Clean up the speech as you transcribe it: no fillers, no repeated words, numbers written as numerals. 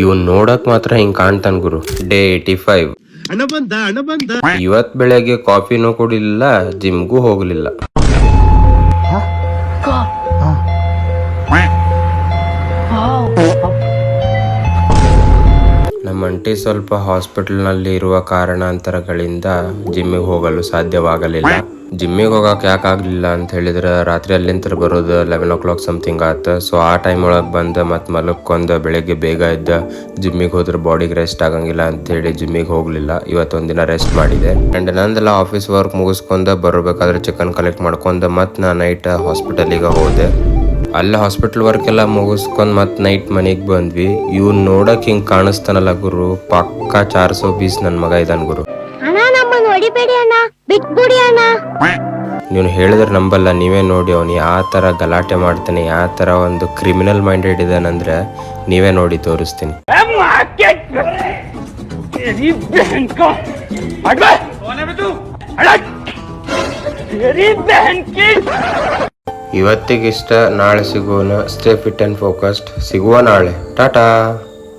ಇವನ್ ನೋಡಕ್ ಮಾತ್ರ ಹಿಂಗ್ ಕಾಣ್ತಾನ್ ಗುರು. ಡೇ 85. ಇವತ್ ಬೆಳಗ್ಗೆ ಕಾಫಿನೂ ಕುಡಿಲಿಲ್ಲ, ಜಿಮ್ಗೂ ಹೋಗ್ಲಿಲ್ಲ. ನಮ್ಮ ಅಂಟಿ ಸ್ವಲ್ಪ ಹಾಸ್ಪಿಟಲ್ ನಲ್ಲಿ ಇರುವ ಕಾರಣಾಂತರಗಳಿಂದ ಜಿಮ್ಮಿಗೆ ಹೋಗಲು ಸಾಧ್ಯವಾಗಲಿಲ್ಲ. ಜಿಮ್ಮಿಗೆ ಹೋಗಕ್ಕೆ ಯಾಕಾಗ್ಲಿಲ್ಲ ಅಂತ ಹೇಳಿದ್ರೆ ರಾತ್ರಿ ಅಲ್ಲಿಂದ ಬರೋದು 11 o'clock ಸಮಥಿಂಗ್ ಆತ. ಸೊ ಆ ಟೈಮ್ ಒಳಗೆ ಬಂದ ಮತ್ತೆ ಮಲಕ್ಕೊಂದ ಬೆಳಗ್ಗೆ ಬೇಗ ಇದ್ದ ಜಿಮ್ಮಿಗೆ ಹೋದ್ರೆ ಬಾಡಿಗೆ ರೆಸ್ಟ್ ಆಗಂಗಿಲ್ಲ ಅಂತ ಹೇಳಿ ಜಿಮ್ಮಿಗೆ ಹೋಗ್ಲಿಲ್ಲ. ಇವತ್ತೊಂದಿನ ರೆಸ್ಟ್ ಮಾಡಿದೆ. ಅಂಡ್ ನಂದೆಲ್ಲ ಆಫೀಸ್ ವರ್ಕ್ ಮುಗಿಸ್ಕೊಂಡ ಬರಬೇಕಾದ್ರೆ ಚಿಕನ್ ಕಲೆಕ್ಟ್ ಮಾಡ್ಕೊಂಡ ಮತ್ತೆ ನಾ ನೈಟ್ ಹಾಸ್ಪಿಟಲಿಗೆ ಹೋದೆ. ಅಲ್ಲ ಹಾಸ್ಪಿಟಲ್ ವರ್ಕ್ ಎಲ್ಲ ಮುಗಿಸ್ಕೊಂಡ್ ಮತ್ ನೈಟ್ ಮನೆಗ್ ಬಂದ್ವಿ. ಇವ್ನ್ ನೋಡಕ್ ಹಿಂಗ್ ಕಾಣಿಸ್ತಾನಲ್ಲ ಗುರು, ಪಕ್ಕಾ 420 ನನ್ ಮಗ ಇದಾನ್ ಗುರು. ನೀವ್ ಹೇಳಿದ್ರೆ ನಂಬಲ್ಲ, ನೀವೇ ನೋಡಿ ಅವ್ನು ಯಾವ ತರ ಗಲಾಟೆ ಮಾಡ್ತಾನೆ, ಯಾವ ತರ ಒಂದು ಕ್ರಿಮಿನಲ್ ಮೈಂಡೆಡ್ ಇದಾನಂದ್ರೆ ನೀವೇ ನೋಡಿ ತೋರಿಸ್ತೀನಿ. ಇವತ್ತಿಗಿಷ್ಟ, ನಾಳೆ ಸಿಗೋಣ. Stay fit and focused. ಸಿಗುವ ನಾಳೆ. ಟಾಟಾ.